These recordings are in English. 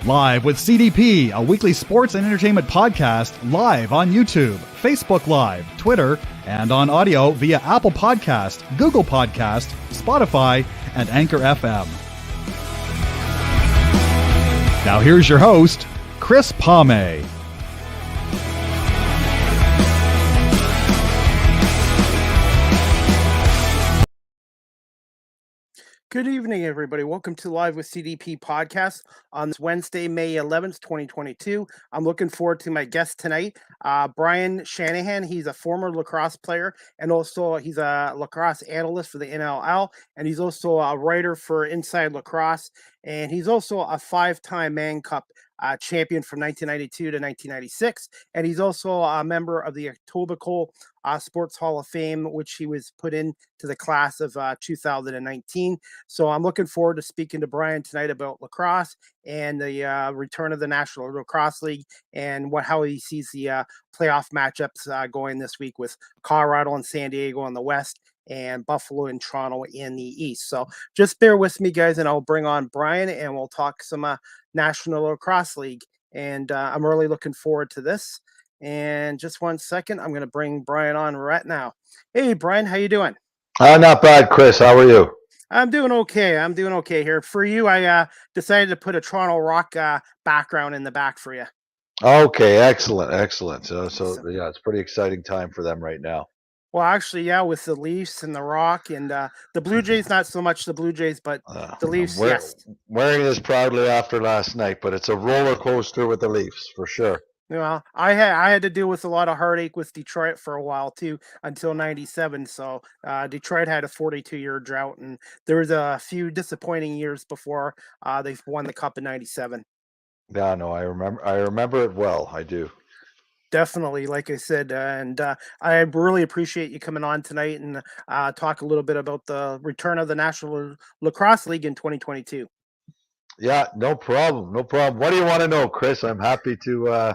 Live with CDP, a weekly sports and entertainment podcast live on YouTube, Facebook Live, Twitter, and on audio via Apple Podcast, Google Podcast, Spotify, and Anchor FM. Now here's your host, Chris Palme. Good evening, everybody. Welcome to Live with CDP podcast on this Wednesday, May 11th, 2022. I'm looking forward to my guest tonight, Brian Shanahan. He's a former lacrosse player, and also he's a lacrosse analyst for the NLL, and he's also a writer for Inside Lacrosse, and he's also a five-time Mann Cup champion from 1992 to 1996, and he's also a member of the Etobicoke Sports Hall of Fame, which he was put into the class of 2019. So I'm looking forward to speaking to Brian tonight about lacrosse and the return of the National Lacrosse League and how he sees the playoff matchups going this week with Colorado and San Diego on the west and Buffalo and Toronto in the east. So just bear with me, guys, and I'll bring on Brian and we'll talk some National Lacrosse League. And I'm really looking forward to this. And just 1 second, I'm going to bring Brian on right now. Hey, Brian, how you doing? Not bad, Chris. How are you? I'm doing okay. Here. For you, I decided to put a Toronto Rock background in the back for you. Okay, excellent. So yeah, it's a pretty exciting time for them right now. Well, actually, yeah, with the Leafs and the Rock and the Blue Jays, not so much the Blue Jays, but the Leafs, yes. Wearing this proudly after last night, but it's a roller coaster with the Leafs, for sure. Well, I had to deal with a lot of heartache with Detroit for a while, too, until 97. So Detroit had a 42-year drought, and there was a few disappointing years before they won the Cup in 97. Yeah, no, I remember it well. I do. Definitely, like I said, and I really appreciate you coming on tonight and talk a little bit about the return of the National Lacrosse League in 2022. Yeah, no problem. What do you want to know, Chris? I'm happy to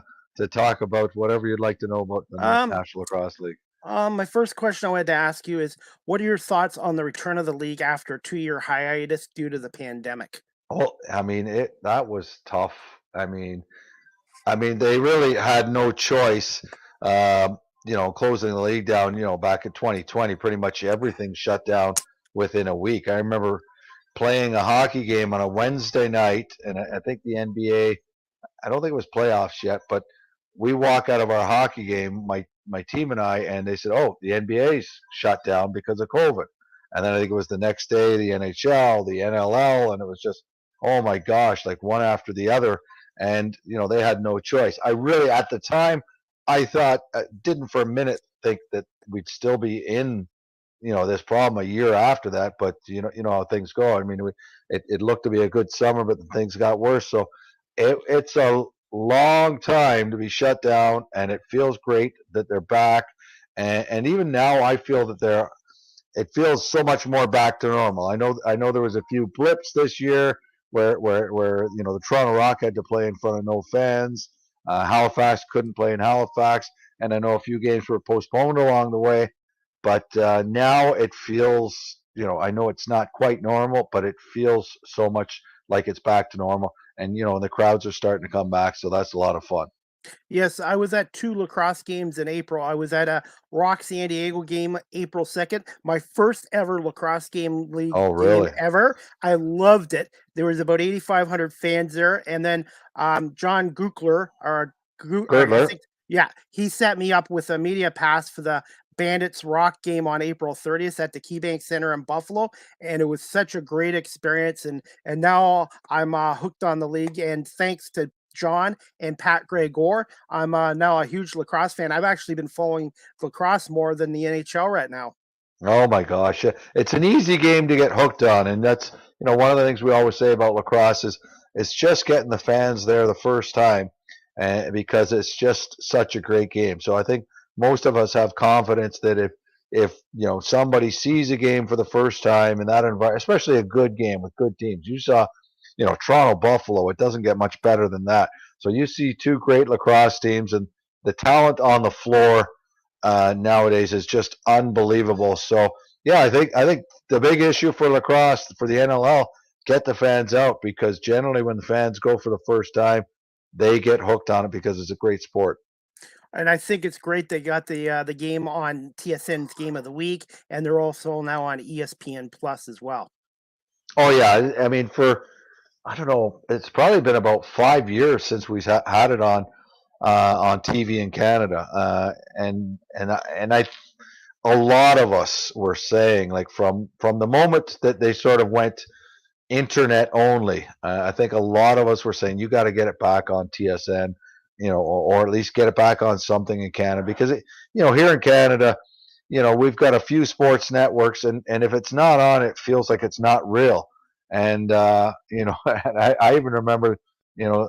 talk about whatever you'd like to know about the National Lacrosse League. My first question I wanted to ask you is, what are your thoughts on the return of the league after a 2-year hiatus due to the pandemic? Oh, I mean, that was tough. I mean, they really had no choice, closing the league down, back in 2020, pretty much everything shut down within a week. I remember playing a hockey game on a Wednesday night, and I think the NBA, I don't think it was playoffs yet, but we walk out of our hockey game, my team and I, and they said, oh, the NBA's shut down because of COVID. And then I think it was the next day, the NHL, the NLL, and it was just, oh my gosh, like one after the other. And, they had no choice. I really, at the time, I thought, didn't for a minute think that we'd still be in, this problem a year after that. But, you know how things go. I mean, it looked to be a good summer, but things got worse. So it's a long time to be shut down, and it feels great that they're back. And even now, I feel that it feels so much more back to normal. I know there was a few blips this year, where the Toronto Rock had to play in front of no fans. Halifax couldn't play in Halifax, and I know a few games were postponed along the way. But now it feels, I know it's not quite normal, but it feels so much like it's back to normal. And, the crowds are starting to come back, so that's a lot of fun. Yes, I was at 2 lacrosse games in April. I was at a Rock San Diego game April 2nd, my first ever lacrosse game league game ever. I loved it. There was about 8,500 fans there. And then John Gurtler, he set me up with a media pass for the Bandits Rock game on April 30th at the KeyBank Center in Buffalo, and it was such a great experience. And now I'm hooked on the league, and thanks to John and Pat Gregor, I'm now a huge lacrosse fan. I've actually been following lacrosse more than the NHL right now. Oh my gosh, it's an easy game to get hooked on, and that's one of the things we always say about lacrosse is it's just getting the fans there the first time, because it's just such a great game. So I think most of us have confidence that if somebody sees a game for the first time in that environment, especially a good game with good teams, you saw Toronto Buffalo, it doesn't get much better than that. So you see two great lacrosse teams, and the talent on the floor nowadays is just unbelievable. So yeah, I think the big issue for lacrosse, for the NLL, get the fans out, because generally when the fans go for the first time, they get hooked on it because it's a great sport. And I think it's great they got the game on TSN's Game of the Week, and they're also now on ESPN Plus as well. Oh yeah, I mean, for I don't know, it's probably been about 5 years since we've had it on TV in Canada, and a lot of us were saying, like, from the moment that they sort of went internet only, I think a lot of us were saying you got to get it back on TSN, or at least get it back on something in Canada, because here in Canada, we've got a few sports networks, and if it's not on, it feels like it's not real. And and I even remember, you know,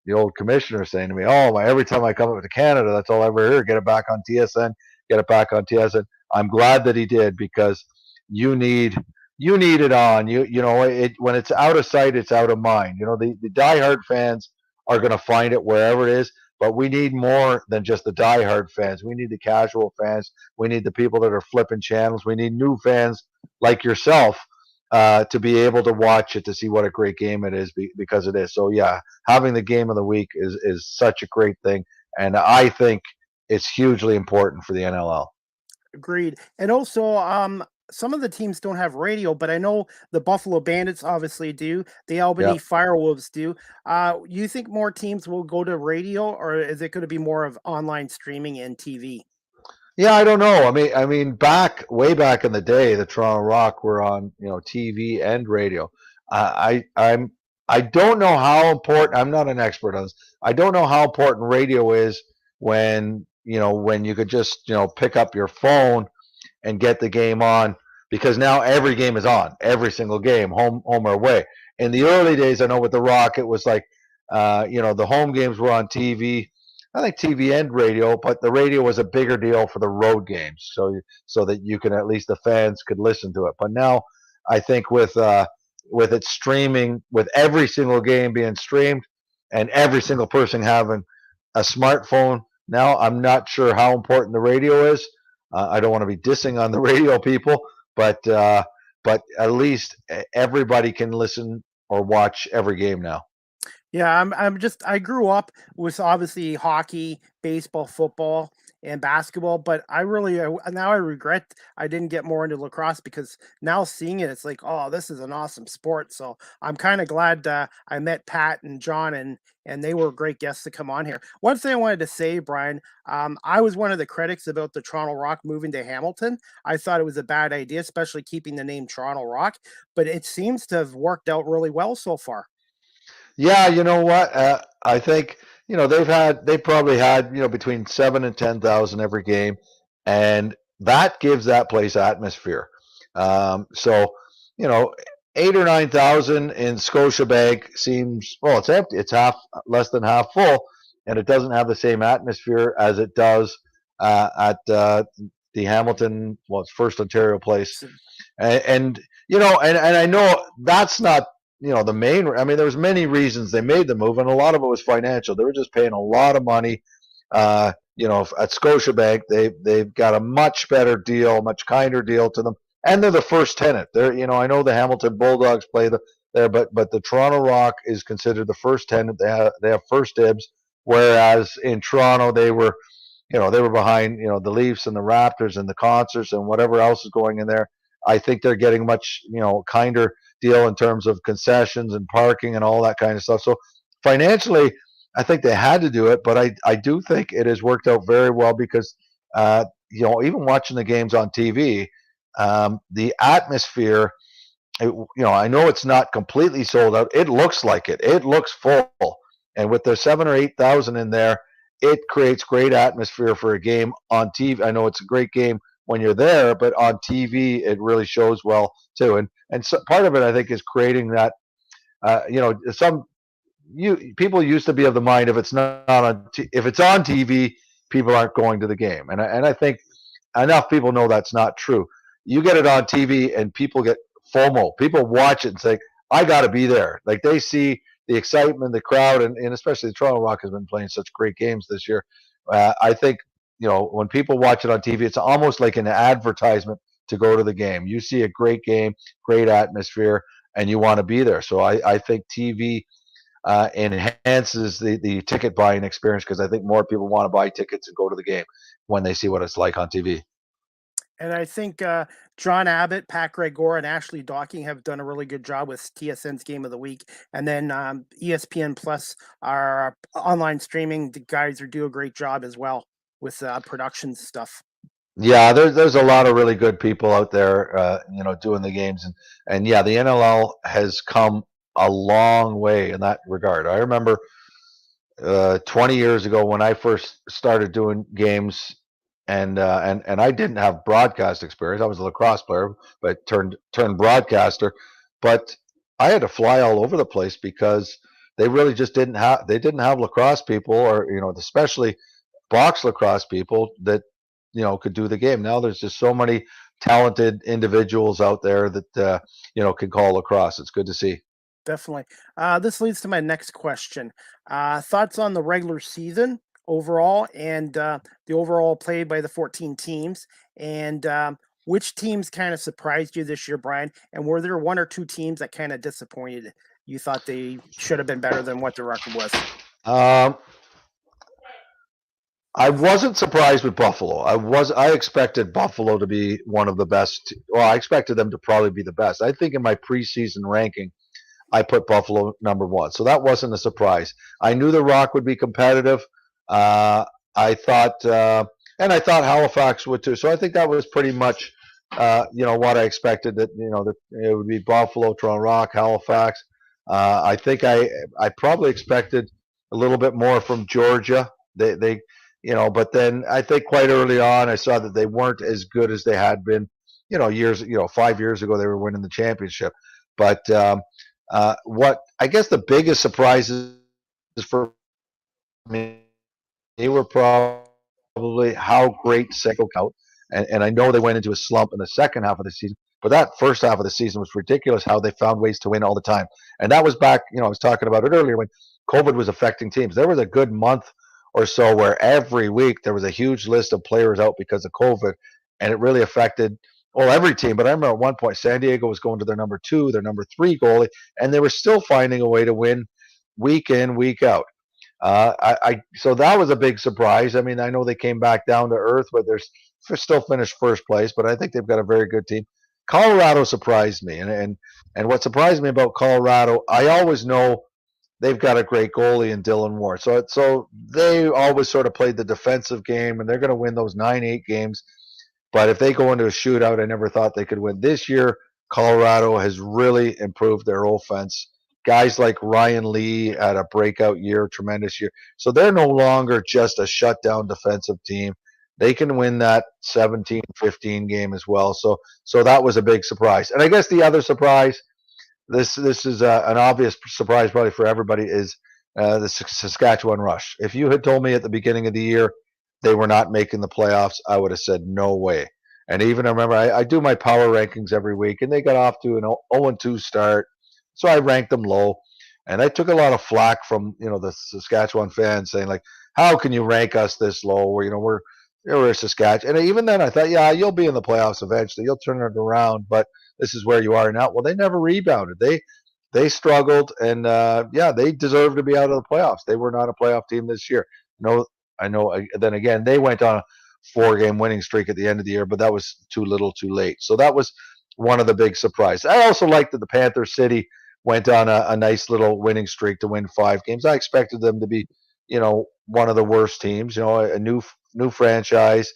the old commissioner saying to me, "Oh, every time I come up to Canada, that's all I ever hear. Get it back on TSN. Get it back on TSN." I'm glad that he did, because you need you need it on. When it's out of sight, it's out of mind. The diehard fans are going to find it wherever it is, but we need more than just the diehard fans. We need the casual fans. We need the people that are flipping channels. We need new fans like yourself, to be able to watch it, to see what a great game it is, because it is. So yeah, having the game of the week is such a great thing, and I think it's hugely important for the NLL. Agreed. And also, some of the teams don't have radio, but I know the Buffalo Bandits obviously do. The Yeah. Albany Firewolves do. You think more teams will go to radio, or is it going to be more of online streaming and TV? Yeah, I don't know. I mean, way back in the day, the Toronto Rock were on, TV and radio. I don't know how important. I'm not an expert on this. I don't know how important radio is when you could just pick up your phone and get the game on, because now every game is on, every single game, home or away. In the early days, I know with the Rock, it was like, the home games were on TV. I think TV and radio, but the radio was a bigger deal for the road games, so that you can, at least the fans could listen to it. But now, I think with it streaming, with every single game being streamed, and every single person having a smartphone now, I'm not sure how important the radio is. I don't want to be dissing on the radio people, but at least everybody can listen or watch every game now. Yeah, I grew up with obviously hockey, baseball, football, and basketball, but now I regret I didn't get more into lacrosse, because now seeing it, it's like, oh, this is an awesome sport. So I'm kind of glad I met Pat and John, and they were great guests to come on here. One thing I wanted to say, Brian, I was one of the critics about the Toronto Rock moving to Hamilton. I thought it was a bad idea, especially keeping the name Toronto Rock, but it seems to have worked out really well so far. Yeah, you know what? I think they probably had between 7 and 10,000 every game, and that gives that place atmosphere. So, you know, 8 or 9,000 in Scotiabank seems, well, it's empty. It's less than half full, and it doesn't have the same atmosphere as it does at the Hamilton, well, it's First Ontario Place. So, And I know that's not the main. I mean, there was many reasons they made the move, and a lot of it was financial. They were just paying a lot of money. At Scotiabank, they've got a much better deal, much kinder deal to them, and they're the first tenant. I know the Hamilton Bulldogs play there, but the Toronto Rock is considered the first tenant. They have first dibs, whereas in Toronto they were behind the Leafs and the Raptors and the concerts and whatever else is going in there. I think they're getting much kinder deal in terms of concessions and parking and all that kind of stuff. So financially, I think they had to do it, but I do think it has worked out very well, because even watching the games on TV, the atmosphere. I know it's not completely sold out. It looks like it. It looks full, and with the 7 or 8,000 in there, it creates great atmosphere for a game on TV. I know it's a great game when you're there, but on TV it really shows well too. And so part of it, I think, is creating that. Some people used to be of the mind, if it's on TV, people aren't going to the game, and I think enough people know that's not true. You get it on TV, and people get FOMO. People watch it and say, "I got to be there." Like, they see the excitement, the crowd, and especially the Toronto Rock has been playing such great games this year. I think when people watch it on TV, it's almost like an advertisement to go to the game. You see a great game, great atmosphere, and you want to be there. So I think TV enhances the ticket buying experience because I think more people want to buy tickets and go to the game when they see what it's like on TV. And I think John Abbott, Pat Gregor, and Ashley Docking have done a really good job with TSN's Game of the Week. And then ESPN Plus, our online streaming, the guys are do a great job as well with production stuff. Yeah, there's a lot of really good people out there, doing the games, and yeah, the NLL has come a long way in that regard. I remember 20 years ago when I first started doing games, and I didn't have broadcast experience. I was a lacrosse player, but turned broadcaster. But I had to fly all over the place because they really just didn't have lacrosse people, or especially box lacrosse people that could do the game. Now there's just so many talented individuals out there that can call lacrosse. It's good to see. Definitely. This leads to my next question. Thoughts on the regular season overall and the overall play by the 14 teams, and which teams kind of surprised you this year, Brian? And were there one or two teams that kind of disappointed you? Thought they should have been better than what the record was? Um, I wasn't surprised with Buffalo. I expected Buffalo to be one of the best. Well, I expected them to probably be the best. I think in my preseason ranking, I put Buffalo number one. So that wasn't a surprise. I knew the Rock would be competitive. Uh, I thought, and I thought Halifax would too. So I think that was pretty much, what I expected, that it would be Buffalo, Toronto Rock, Halifax. I think I probably expected a little bit more from Georgia. But then I think quite early on I saw that they weren't as good as they had been. 5 years ago they were winning the championship. But what I guess the biggest surprises for me were probably how great Seco out. And I know they went into a slump in the second half of the season, but that first half of the season was ridiculous how they found ways to win all the time. And that was back, I was talking about it earlier when COVID was affecting teams. There was a good month or so where every week there was a huge list of players out because of COVID, and it really affected every team. But I remember at one point San Diego was going to their number two, their number three goalie, and they were still finding a way to win week in, week out. So that was a big surprise. I mean, I know they came back down to earth, but they're still finished first place. But I think they've got a very good team. Colorado surprised me, and what surprised me about Colorado, I always know they've got a great goalie in Dylan Ward. So they always sort of played the defensive game, and they're going to win those 9-8 games. But if they go into a shootout, I never thought they could win. This year, Colorado has really improved their offense. Guys like Ryan Lee had a breakout year, tremendous year. So they're no longer just a shutdown defensive team. They can win that 17-15 game as well. So that was a big surprise. And I guess the other surprise, this is an obvious surprise probably for everybody, is the Saskatchewan Rush. If you had told me at the beginning of the year they were not making the playoffs, I would have said no way. And even I remember I do my power rankings every week, and they got off to an 0-2 start, so I ranked them low. And I took a lot of flack from the Saskatchewan fans saying like, "How can you rank us this low? We're Saskatchewan." And even then, I thought, yeah, you'll be in the playoffs eventually. You'll turn it around, but this is where you are now. Well, they never rebounded. They struggled, and they deserve to be out of the playoffs. They were not a playoff team this year. No, I know. Then again, they went on a 4-game winning streak at the end of the year, but that was too little, too late. So that was one of the big surprises. I also liked that the Panther City went on a nice little winning streak to win 5 games. I expected them to be, one of the worst teams. A new franchise.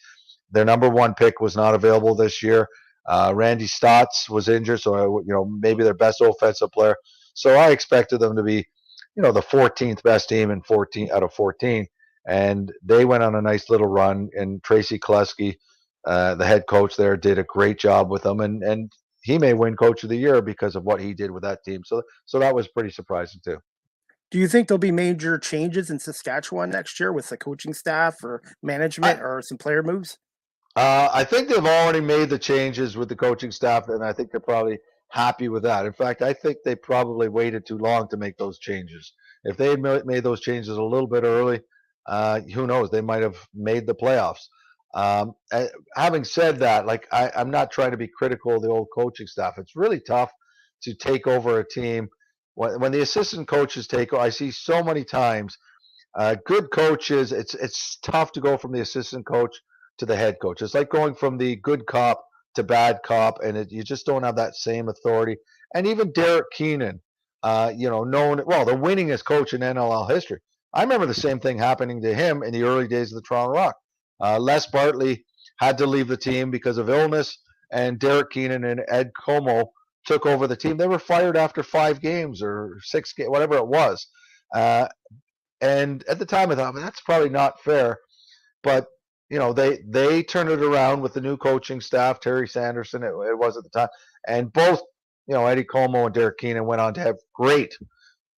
Their number one pick was not available this year. Randy Stotts was injured, so maybe their best offensive player. So I expected them to be, the 14th best team in 14 out of 14, and they went on a nice little run. And Tracy Kleski, the head coach there, did a great job with them, and he may win Coach of the Year because of what he did with that team. So that was pretty surprising too. Do you think there'll be major changes in Saskatchewan next year with the coaching staff or management or some player moves? I think they've already made the changes with the coaching staff, and I think they're probably happy with that. In fact, I think they probably waited too long to make those changes. If they had made those changes a little bit early, who knows? They might have made the playoffs. Having said that, like I'm not trying to be critical of the old coaching staff. It's really tough to take over a team. When the assistant coaches take over, I see so many times good coaches. It's tough to go from the assistant coach to the head coach. It's like going from the good cop to bad cop, and you just don't have that same authority. And even Derek Keenan, known well, the winningest coach in NLL history. I remember the same thing happening to him in the early days of the Toronto Rock. Les Bartley had to leave the team because of illness, and Derek Keenan and Ed Como took over the team. They were fired after 5 games or 6 games, whatever it was. And at the time, I thought, that's probably not fair. But they turned it around with the new coaching staff, Terry Sanderson. It was at the time, and both Eddie Como and Derek Keenan went on to have great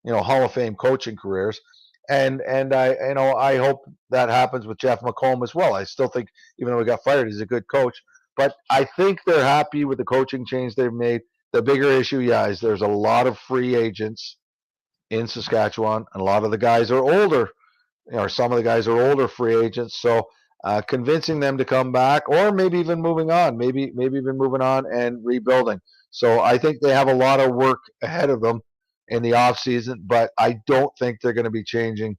Hall of Fame coaching careers. And I hope that happens with Jeff McComb as well. I still think, even though he got fired, he's a good coach. But I think they're happy with the coaching change they've made. The bigger issue, is there's a lot of free agents in Saskatchewan, and a lot of the guys are older. Some of the guys are older free agents. So convincing them to come back, or maybe even moving on, maybe even moving on and rebuilding. So I think they have a lot of work ahead of them in the off season, but I don't think they're going to be changing.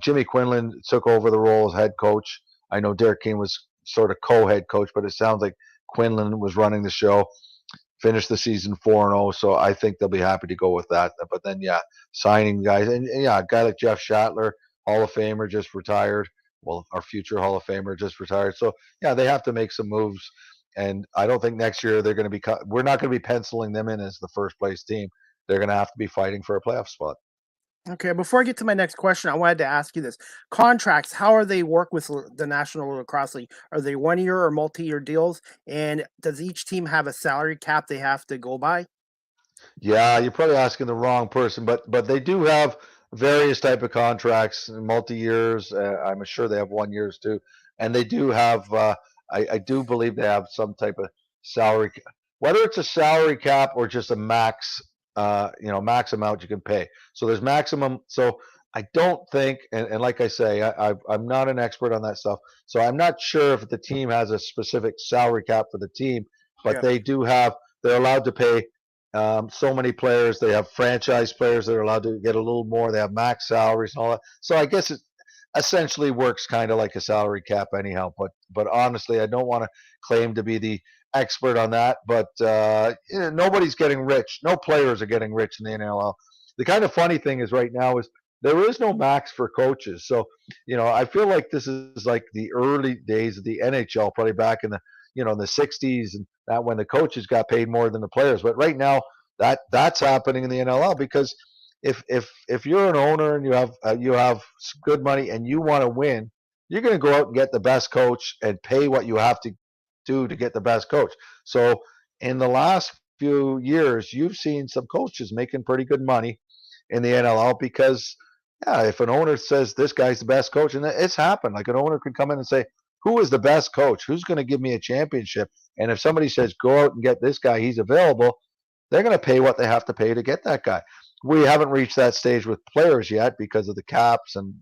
Jimmy Quinlan took over the role as head coach. I know Derek King was sort of co-head coach, but it sounds like Quinlan was running the show. Finished the season 4-0, so I think they'll be happy to go with that. But then, signing guys, and a guy like Jeff Shattler, Hall of Famer, just retired. Well, our future Hall of Famer just retired. So they have to make some moves, and I don't think next year they're going to be. We're not going to be penciling them in as the first place team. They're going to have to be fighting for a playoff spot. Okay, before I get to my next question, I wanted to ask you this. Contracts, how are they work with the National Lacrosse League? Are they 1-year or multi-year deals? And does each team have a salary cap they have to go by? Yeah, you're probably asking the wrong person, but they do have various type of contracts, multi-years. I'm sure they have 1 years too, and they do have. I do believe they have some type of salary, whether it's a salary cap or just a max. Max amount you can pay. So there's maximum. So I don't think, and like I say, I'm not an expert on that stuff. So I'm not sure if the team has a specific salary cap for the team, but Yeah. they do have. They're allowed to pay so many players. They have franchise players that are allowed to get a little more. They have max salaries and all that. So I guess it essentially works kind of like a salary cap anyhow. But honestly, I don't want to claim to be the expert on that. But nobody's getting rich. No players are getting rich in the NLL. The kind of funny thing is right now is there is no max for coaches. So I feel like this is like the early days of the NHL, probably back in the in the 60s, and that when the coaches got paid more than the players. But right now, that's happening in the NLL, because if you're an owner and you have good money and you want to win, you're going to go out and get the best coach and pay what you have to do to get the best coach. So in the last few years, you've seen some coaches making pretty good money in the NLL because, if an owner says this guy's the best coach, and it's happened, like an owner could come in and say, who is the best coach? Who's going to give me a championship? And if somebody says, go out and get this guy, he's available, they're going to pay what they have to pay to get that guy. We haven't reached that stage with players yet because of the caps and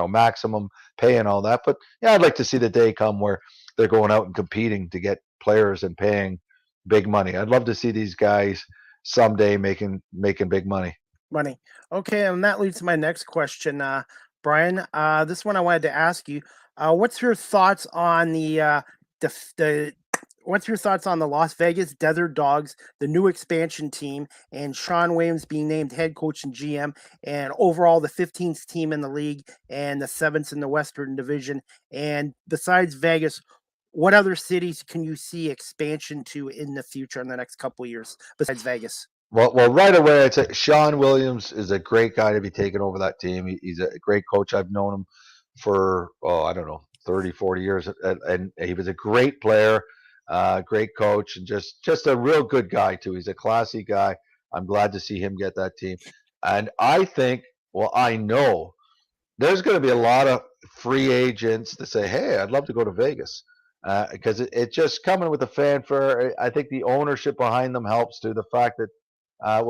maximum pay and all that. But I'd like to see the day come where they're going out and competing to get players and paying big money. I'd love to see these guys someday making big money. Okay, and that leads to my next question, Brian. This one I wanted to ask you. What's your thoughts on what's your thoughts on the Las Vegas Desert Dogs, the new expansion team, and Sean Williams being named head coach and GM, and overall the 15th team in the league and the 7th in the Western Division? And besides Vegas, what other cities can you see expansion to in the future in the next couple of years besides Vegas? Well, right away, I'd say Sean Williams is a great guy to be taking over that team. He's a great coach. I've known him for, I don't know, 30, 40 years. And he was a great player, great coach, and just a real good guy, too. He's a classy guy. I'm glad to see him get that team. And I think, I know there's going to be a lot of free agents that say, hey, I'd love to go to Vegas. Because it just coming with the fanfare. I think the ownership behind them helps, too. The fact that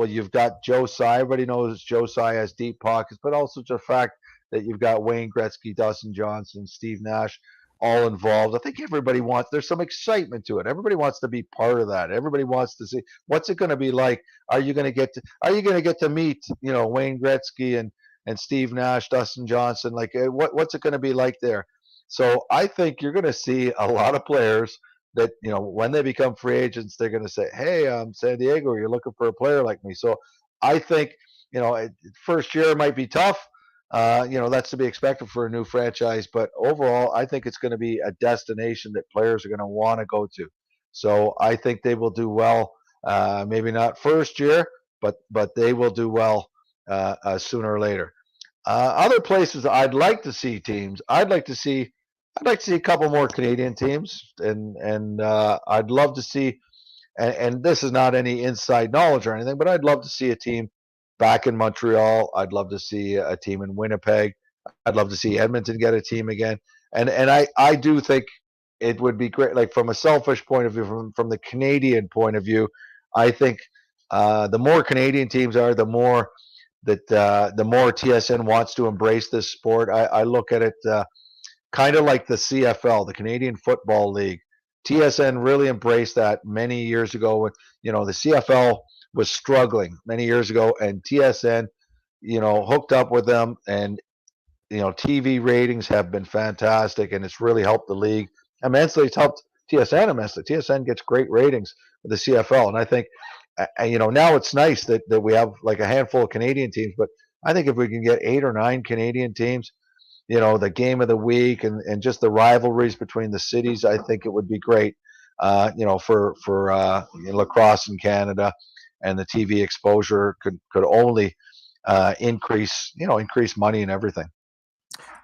you've got Joe Tsai. Everybody knows Joe Tsai has deep pockets, but also the fact that you've got Wayne Gretzky, Dustin Johnson, Steve Nash. all involved. I think everybody wants. There's some excitement to it. Everybody wants to be part of that. Everybody wants to see what's it going to be like. Are you going to get to meet Wayne Gretzky and Steve Nash, Dustin Johnson? Like what's it going to be like there? So I think you're going to see a lot of players that when they become free agents, they're going to say, "Hey, San Diego, you're looking for a player like me." So I think first year might be tough. That's to be expected for a new franchise. But overall, I think it's going to be a destination that players are going to want to go to. So I think they will do well. Maybe not first year, but they will do well sooner or later. Other places I'd like to see teams. I'd like to see a couple more Canadian teams, and I'd love to see. And this is not any inside knowledge or anything, but I'd love to see a team back in Montreal. I'd love to see a team in Winnipeg. I'd love to see Edmonton get a team again. And I do think it would be great. Like from a selfish point of view, from the Canadian point of view, I think the more Canadian teams are, the more TSN wants to embrace this sport. I look at it kind of like the CFL, the Canadian Football League. TSN really embraced that many years ago when the CFL was struggling many years ago, and TSN hooked up with them, and TV ratings have been fantastic, and it's really helped the league immensely. It's helped TSN immensely. TSN gets great ratings with the CFL, and I think now it's nice that we have like a handful of Canadian teams, but I think if we can get 8 or 9 Canadian teams, the game of the week and just the rivalries between the cities, I think it would be great, for lacrosse in Canada, and the TV exposure could only increase money and everything.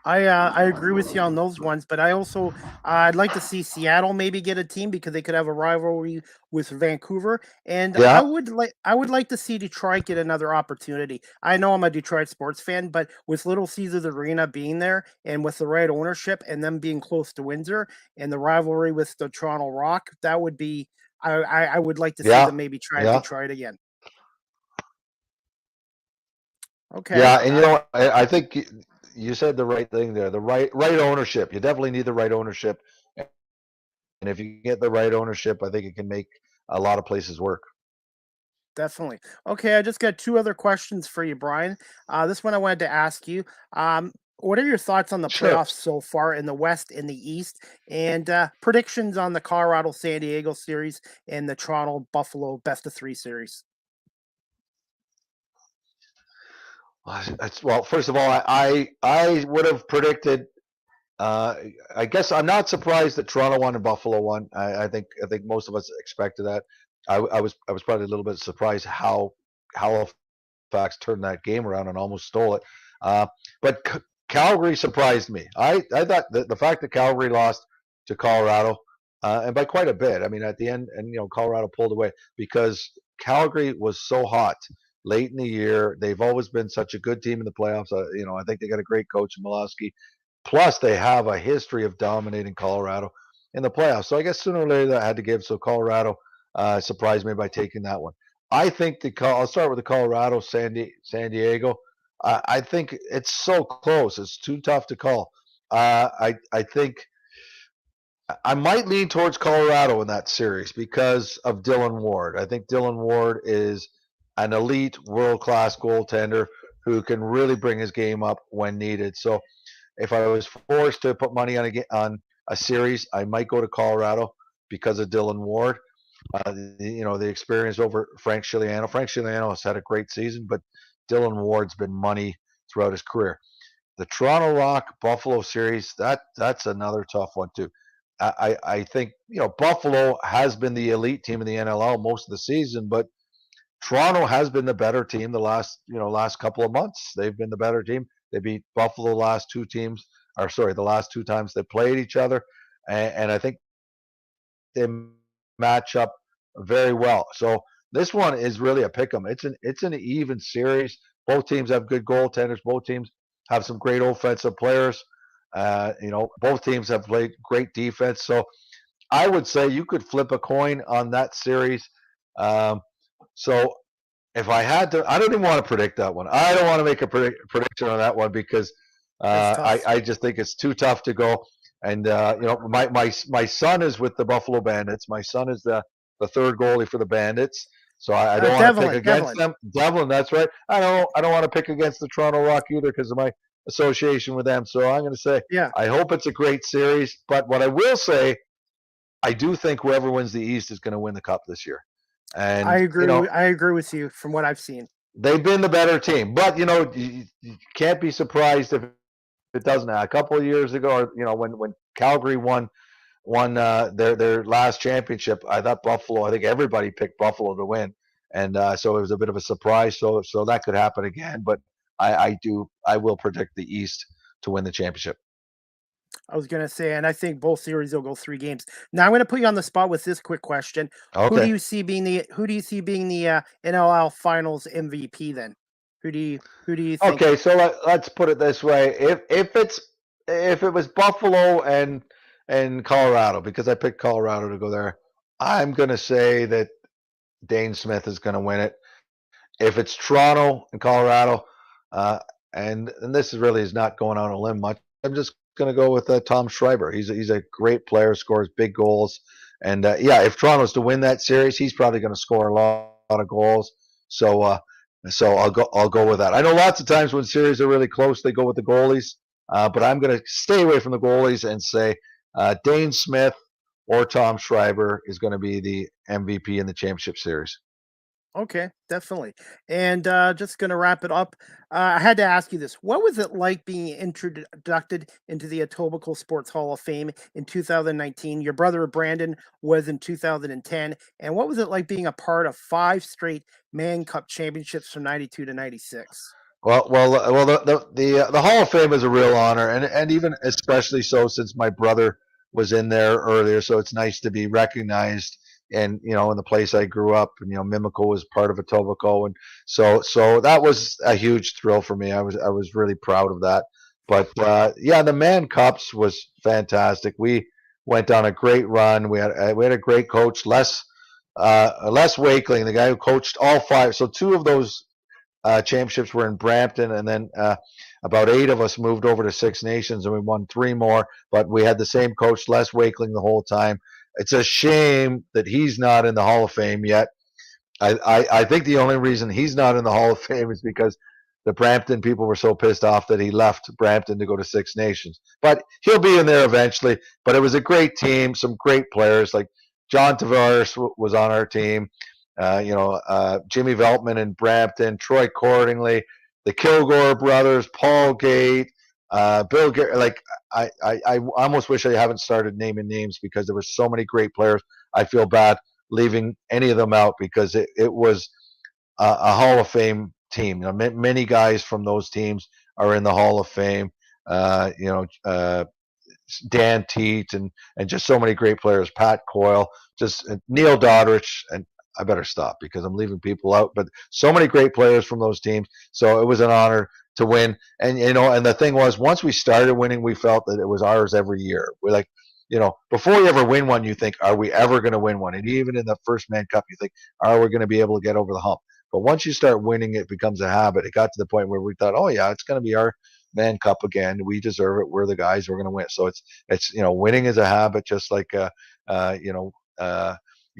I agree with you on those ones, but I also I'd like to see Seattle maybe get a team because they could have a rivalry with Vancouver, and Yeah, I would like to see Detroit get another opportunity. I know I'm a Detroit sports fan, but with Little Caesars Arena being there and with the right ownership and them being close to Windsor and the rivalry with the Toronto Rock, that would be I would like to see yeah, them maybe try yeah, Detroit again. Okay. yeah. And I think you said the right thing there. The right ownership. You definitely need the right ownership, and if you get the right ownership, I think it can make a lot of places work. Definitely. Okay, I just got two other questions for you, Brian. This one I wanted to ask you. What are your thoughts on the Sure. playoffs so far in the West and the East, and predictions on the Colorado San Diego series and the Toronto Buffalo best of three series? Well, first of all, I would have predicted. I guess I'm not surprised that Toronto won and Buffalo won. I think most of us expected that. I was probably a little bit surprised how Halifax turned that game around and almost stole it. But Calgary surprised me. I thought the fact that Calgary lost to Colorado, and by quite a bit. I mean, at the end, and Colorado pulled away because Calgary was so hot late in the year. They've always been such a good team in the playoffs. I think they got a great coach in Miloski. Plus, they have a history of dominating Colorado in the playoffs. So I guess sooner or later that had to give. So Colorado surprised me by taking that one. I think I'll start with the Colorado San Diego. I think it's so close. It's too tough to call. I think I might lean towards Colorado in that series because of Dylan Ward. I think Dylan Ward is an elite, world-class goaltender who can really bring his game up when needed. So if I was forced to put money on a series, I might go to Colorado because of Dylan Ward. The experience over Frank Chiliano. Frank Chiliano has had a great season, but Dylan Ward's been money throughout his career. The Toronto Rock Buffalo series, that's another tough one too. I think Buffalo has been the elite team in the NLL most of the season, but Toronto has been the better team the last couple of months. They've been the better team. They beat Buffalo the last two times they played each other, and I think they match up very well. So this one is really a pick 'em. It's an even series. Both teams have good goaltenders. Both teams have some great offensive players. Both teams have played great defense. So I would say you could flip a coin on that series. So if I had to, I don't even want to predict that one. I don't want to make a prediction on that one because It's tough. I just think it's too tough to go. And my son is with the Buffalo Bandits. My son is the third goalie for the Bandits. So I don't want to pick against them. Devlin, that's right. I don't want to pick against the Toronto Rock either because of my association with them. So I'm going to say, I hope it's a great series. But what I will say, I do think whoever wins the East is going to win the Cup this year. And I agree. I agree with you from what I've seen. They've been the better team, but you can't be surprised if it doesn't. A couple of years ago, or when Calgary won their last championship, I thought Buffalo. I think everybody picked Buffalo to win, and so it was a bit of a surprise. So that could happen again, but I will predict the East to win the championship. I was going to say, and I think both series will go 3 games. Now I'm going to put you on the spot with this quick question. Okay. Who do you see being the NLL Finals MVP then? Who do you think? Okay, so let's put it this way: if it was Buffalo and Colorado, because I picked Colorado to go there, I'm going to say that Dane Smith is going to win it. If it's Toronto and Colorado, and this is not going on a limb much, I'm just going to go with Tom Schreiber. He's a great player, scores big goals, and if Toronto's to win that series, he's probably going to score a lot of goals. So I'll go with that. I know lots of times when series are really close, they go with the goalies, but I'm going to stay away from the goalies and say Dane Smith or Tom Schreiber is going to be the MVP in the championship series. Okay, definitely. And just going to wrap it up. I had to ask you this. What was it like being introduced into the Etobicoke Sports Hall of Fame in 2019? Your brother Brandon was in 2010. And what was it like being a part of 5 straight Mann Cup championships from 92 to 96? Well, the Hall of Fame is a real honor, and even especially so since my brother was in there earlier. So it's nice to be recognized. And in the place I grew up, and Mimico was part of Etobicoke, and so that was a huge thrill for me. I was really proud of that. But the Mann Cups was fantastic. We went on a great run. We had a great coach, Les Wakeling, the guy who coached all 5. So 2 of those championships were in Brampton, and then about 8 of us moved over to Six Nations, and we won 3 more. But we had the same coach, Les Wakeling, the whole time. It's a shame that he's not in the Hall of Fame yet. I think the only reason he's not in the Hall of Fame is because the Brampton people were so pissed off that he left Brampton to go to Six Nations. But he'll be in there eventually. But it was a great team, some great players. Like John Tavares was on our team. Jimmy Veltman in Brampton, Troy Cordingley, the Kilgore brothers, Paul Gate, Bill Gary. Like I almost wish I haven't started naming names because there were so many great players. I feel bad leaving any of them out because it was a Hall of Fame team. Many guys from those teams are in the Hall of Fame. Dan Teat and just so many great players. Pat Coyle, just Neil Doddridge, and I better stop because I'm leaving people out. But so many great players from those teams. So it was an honor to win. And and the thing was, once we started winning, we felt that it was ours every year. We're like, before you ever win one, you think, are we ever going to win one? And even in the first Mann Cup, you think, are we going to be able to get over the hump? But once you start winning, it becomes a habit. It got to the point where we thought, oh yeah, it's going to be our Mann Cup again. We deserve it. We're the guys. We're going to win. So it's winning is a habit, just like you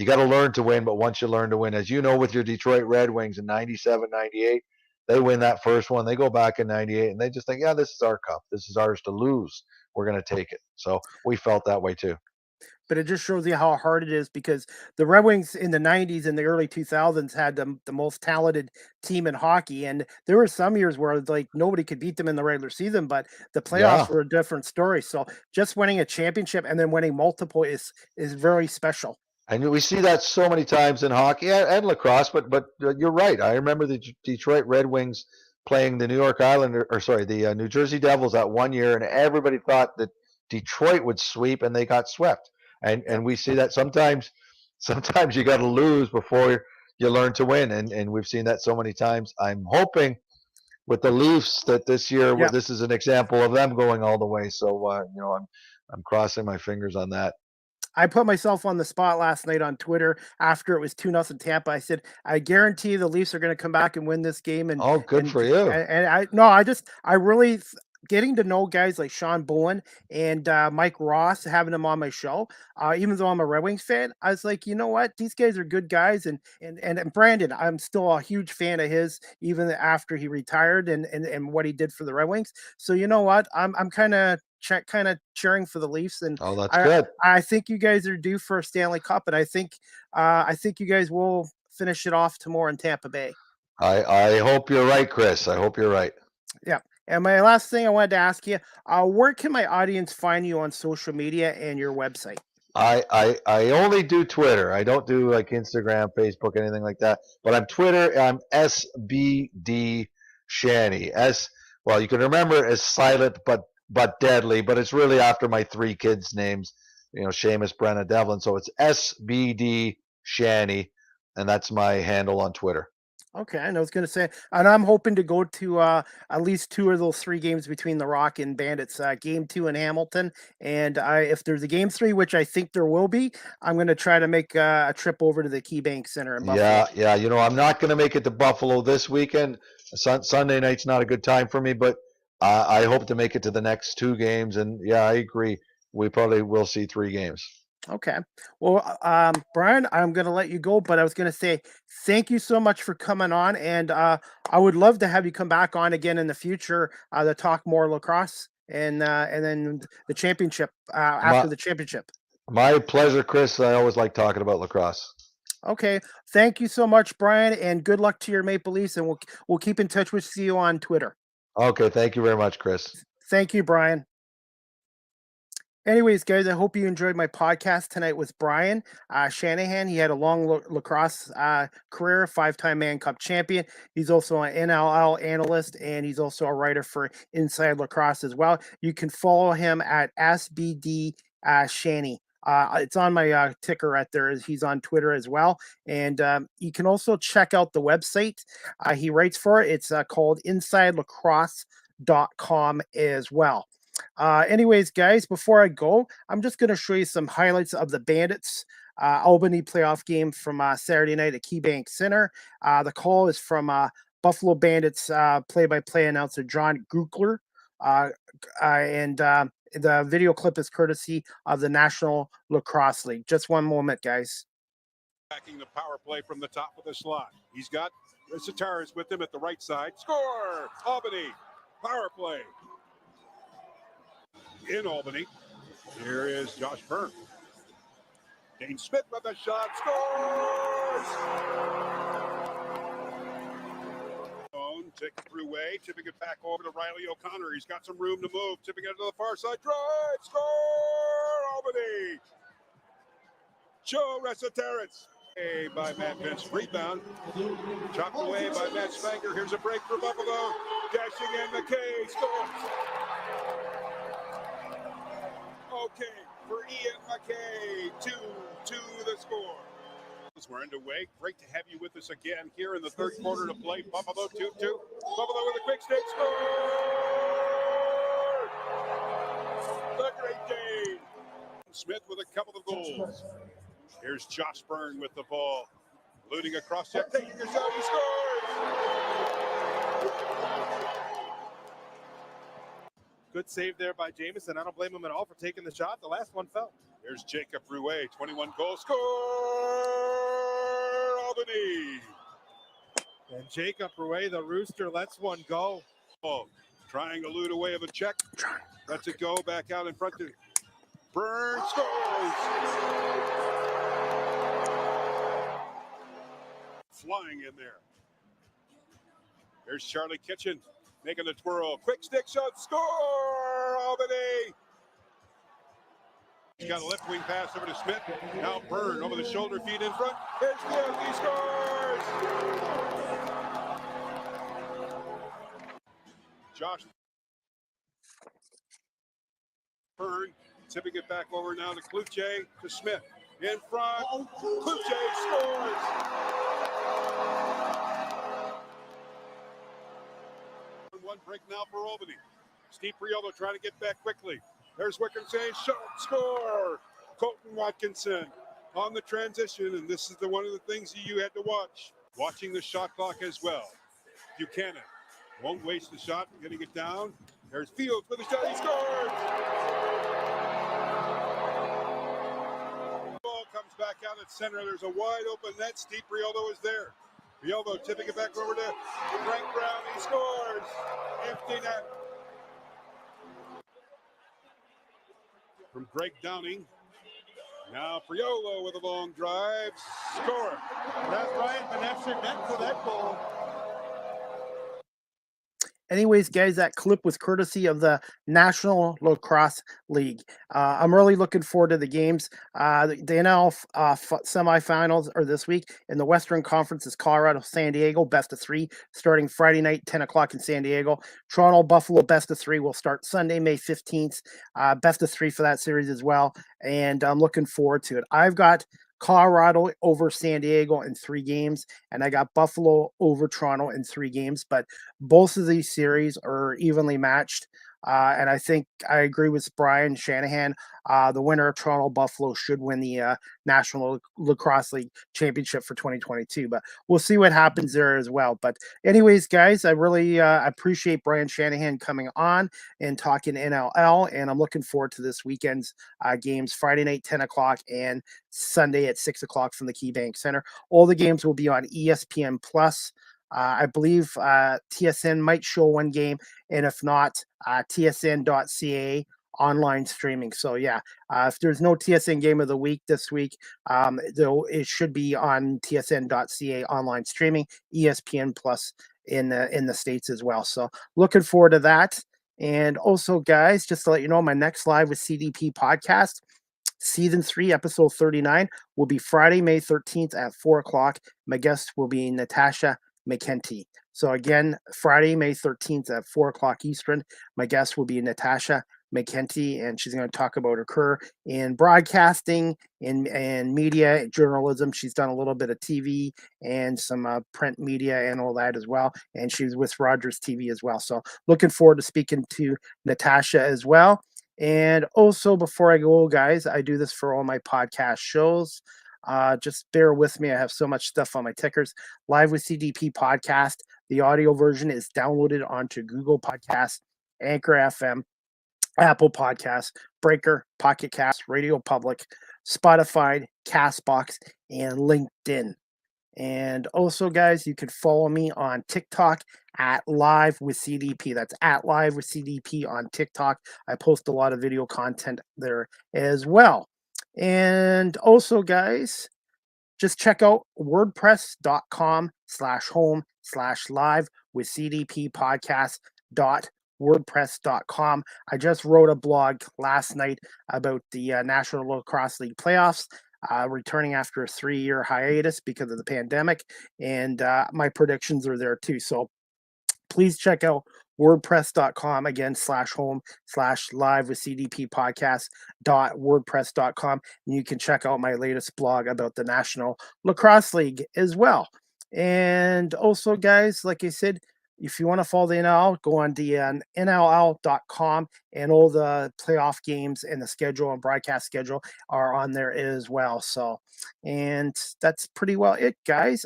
got to learn to win. But once you learn to win, as you know, with your Detroit Red Wings in 97, 98, they win that first one. They go back in 98 and they just think, yeah, this is our cup. This is ours to lose. We're going to take it. So we felt that way too. But it just shows you how hard it is because the Red Wings in the 90s and the early 2000s had the most talented team in hockey. And there were some years where like nobody could beat them in the regular season, but the playoffs were a different story. So just winning a championship and then winning multiple is very special. And we see that so many times in hockey and lacrosse, but you're right. I remember the Detroit Red Wings playing the New York the New Jersey Devils that one year, and everybody thought that Detroit would sweep, and they got swept. And we see that sometimes you got to lose before you learn to win, and we've seen that so many times. I'm hoping with the Leafs that this year this is an example of them going all the way. So I'm crossing my fingers on that. I put myself on the spot last night on Twitter after it was 2-0 Tampa. I said, I guarantee the Leafs are going to come back and win this game. And good for you. And I really getting to know guys like Sean Bowen and Mike Ross, having them on my show, even though I'm a Red Wings fan, I was like, you know what, these guys are good guys, and Brandon, I'm still a huge fan of his, even after he retired and what he did for the Red Wings. So you know what, I'm kind of cheering for the Leafs, and Oh, that's I good. I think you guys are due for a Stanley Cup, and I think you guys will finish it off tomorrow in Tampa Bay. I hope you're right, Chris. I hope you're right. Yeah. And my last thing I wanted to ask you, where can my audience find you on social media and your website? I only do Twitter. I don't do like Instagram, Facebook, anything like that. But I'm Twitter. I'm SBD Shanny. Well, you can remember it as silent but deadly, but it's really after my three kids' names. Seamus, Brenna, Devlin. So it's SBD Shanny, and that's my handle on Twitter. Okay, and I was going to say, and I'm hoping to go to at least two of those three games between the Rock and Bandits. Game 2 in Hamilton, and if there's a game 3, which I think there will be, I'm going to try to make a trip over to the KeyBank Center in Buffalo. Yeah. I'm not going to make it to Buffalo this weekend. Sunday night's not a good time for me, but I hope to make it to the next two games. And yeah, I agree. We probably will see 3 games. Okay. Well, Brian, I'm going to let you go, but I was going to say thank you so much for coming on, and I would love to have you come back on again in the future to talk more lacrosse and then the championship after My, the championship. my pleasure, Chris. I always like talking about lacrosse. Okay. Thank you so much, Brian, and good luck to your Maple Leafs, and we'll keep in touch with you on Twitter. Okay, thank you very much, Chris. Thank you, Brian. Anyways, guys, I hope you enjoyed my podcast tonight with Brian Shanahan. He had a long lacrosse career, 5-time Mann Cup champion. He's also an NLL analyst, and he's also a writer for Inside Lacrosse as well. You can follow him at SBD Shanny. It's on my ticker right there. He's on Twitter as well. And you can also check out the website he writes for. It's called InsideLacrosse.com as well. Anyways, guys, before I go, I'm just going to show you some highlights of the Bandits Albany playoff game from Saturday night at KeyBank Center. The call is from Buffalo Bandits play-by-play announcer John Gukler, and the video clip is courtesy of the National Lacrosse League. Just one moment, guys. Backing the power play from the top of the slot. He's got Risataris with him at the right side. Score! Albany, power play. In Albany, here is Josh Byrne. Dane Smith with a shot, scores! Taking through way, tipping it back over to Riley O'Connor. He's got some room to move, tipping it to the far side, drive, score! Albany! Joe Risataris. By Matt Vince, rebound, chopped away by Matt Spanger. Here's a break for Buffalo, dashing in McKay, scores! Okay, for Ian McKay, 2-2 the score. We're underway. Great to have you with us again here in the third quarter to play. Buffalo 2-2. Buffalo with a quick stick score! The Great Dane. Smith with a couple of goals. Here's Josh Byrne with the ball. Looting across check, taking a shot, he scores! Good save there by Jamison. I don't blame him at all for taking the shot. The last one fell. Here's Jacob Rouet, 21 goals, score! Albany! And Jacob Rouet, the Rooster, lets one go. Oh, trying to loot away of a check. Lets it go back out in front to Byrne, scores! Flying in there. Here's Charlie Kitchen making the twirl. Quick stick shot, score! Albany! He's got a left wing pass over to Smith. Now Byrne over the shoulder, feet in front. Here's Smith, he scores! Josh Byrne tipping it back over now to Kluche, to Smith. In front, Kluche scores! One break now for Albany. Steve Priolo trying to get back quickly. There's Wickenson, shot, score! Colton Watkinson on the transition, and this is one of the things you had to watch. Watching the shot clock as well. Buchanan won't waste the shot, getting it down. There's Fields with a shot. He scores! Ball comes back out at center. There's a wide open net. Steve Rialdo is there. Rialdo tipping it back over to Frank Brown. He scores! Empty net. From Greg Downing. Now Priolo with a long drive. Score. That's Ryan Vanessa meant for that goal. Anyways, guys, that clip was courtesy of the National Lacrosse League. I'm really looking forward to the games. The NL semifinals are this week. In the Western Conference is Colorado, San Diego, best of 3, starting Friday night, 10 o'clock in San Diego. Toronto, Buffalo, best of 3 will start Sunday, May 15th. Best of 3 for that series as well. And I'm looking forward to it. I've got Colorado over San Diego in 3 games, and I got Buffalo over Toronto in 3 games. But both of these series are evenly matched. And I think I agree with Brian Shanahan. The winner of Toronto Buffalo should win the National Lacrosse League Championship for 2022. But we'll see what happens there as well. But anyways, guys, I really appreciate Brian Shanahan coming on and talking NLL. And I'm looking forward to this weekend's games, Friday night, 10 o'clock, and Sunday at 6 o'clock from the KeyBank Center. All the games will be on ESPN Plus. I believe TSN might show one game, and if not, tsn.ca online streaming. So yeah, if there's no TSN game of the week this week, though it should be on tsn.ca online streaming, ESPN Plus in the States as well. So looking forward to that. And also, guys, just to let you know, my next live with CDP podcast, Season 3, Episode 39, will be Friday, May 13th at 4 o'clock. My guest will be Natasha McKenty. So again, Friday, May 13th at 4 o'clock Eastern, my guest will be Natasha McKenty, and she's going to talk about her career in broadcasting and media, journalism. She's done a little bit of TV and some print media and all that as well. And she's with Rogers TV as well. So looking forward to speaking to Natasha as well. And also, before I go, guys, I do this for all my podcast shows. Just bear with me. I have so much stuff on my tickers. Live with CDP podcast. The audio version is downloaded onto Google Podcasts, Anchor FM, Apple Podcasts, Breaker, Pocket Cast, Radio Public, Spotify, Castbox, and LinkedIn. And also, guys, you can follow me on TikTok at Live with CDP. That's at Live with CDP on TikTok. I post a lot of video content there as well. And also, guys, just check out wordpress.com/home/live with CDP podcast.wordpress.com. I just wrote a blog last night about the National Lacrosse League playoffs, returning after a 3-year hiatus because of the pandemic. And my predictions are there too. So please check out wordpress.com again /home/live with CDP podcast.wordpress.com. And you can check out my latest blog about the National Lacrosse League as well. And also, guys, like I said, if you want to follow the NLL, go on the NLL.com, and all the playoff games and the schedule and broadcast schedule are on there as well. So, and that's pretty well it, guys.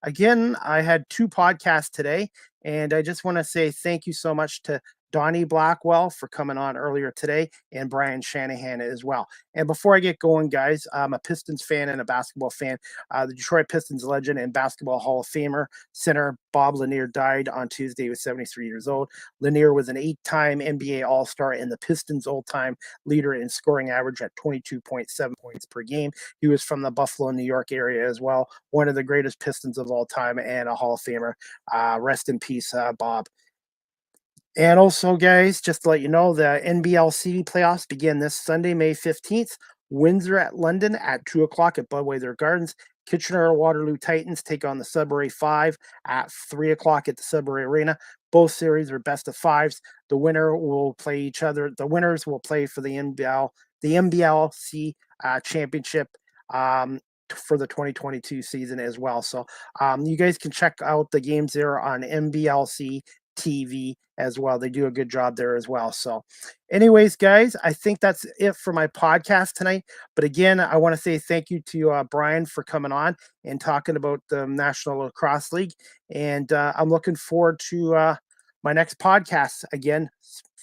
Again, I had 2 podcasts today, and I just want to say thank you so much to Donnie Blackwell for coming on earlier today, and Brian Shanahan as well. And before I get going, guys, I'm a Pistons fan and a basketball fan. The Detroit Pistons legend and basketball Hall of Famer center Bob Lanier died on Tuesday. He was 73 years old. Lanier was an 8-time NBA All-Star and the Pistons' all-time leader in scoring average at 22.7 points per game. He was from the Buffalo, New York area as well. One of the greatest Pistons of all time and a Hall of Famer. Rest in peace, Bob. And also, guys, just to let you know, the NBLC playoffs begin this Sunday, May 15th. Windsor at London at 2 o'clock at Budweiser Gardens. Kitchener-Waterloo Titans take on the Sudbury 5 at 3 o'clock at the Sudbury Arena. Both series are best of 5s. The winner will play each other. The winners will play for the NBLC championship for the 2022 season as well. So you guys can check out the games there on NBLC TV as well. They do a good job there as well. So anyways, guys, I think that's it for my podcast tonight. But again, I want to say thank you to Brian for coming on and talking about the National Lacrosse League. And I'm looking forward to my next podcast again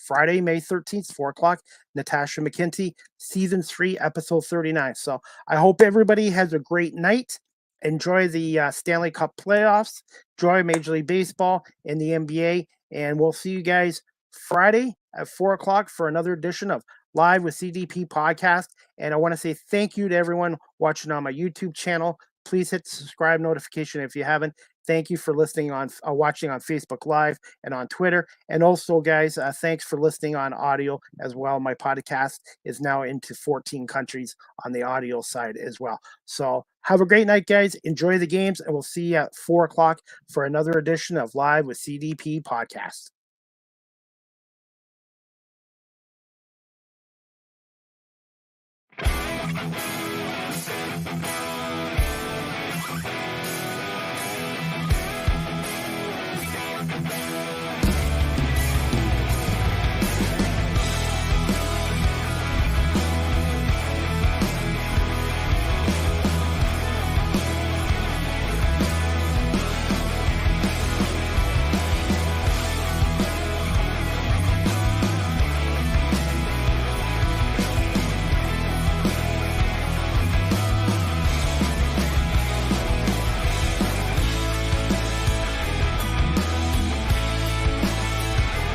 Friday, May 13th, 4 o'clock, Natasha McKenty, Season 3, Episode 39. So I hope everybody has a great night. Enjoy the Stanley Cup playoffs. Enjoy Major League Baseball and the NBA. And we'll see you guys Friday at 4 o'clock for another edition of Live with CDP podcast. And I want to say thank you to everyone watching on my YouTube channel. Please hit the subscribe notification if you haven't. Thank you for listening on watching on Facebook Live and on Twitter. And also, guys, thanks for listening on audio as well. My podcast is now into 14 countries on the audio side as well. So have a great night, guys. Enjoy the games, and we'll see you at 4 o'clock for another edition of Live with CDP podcast.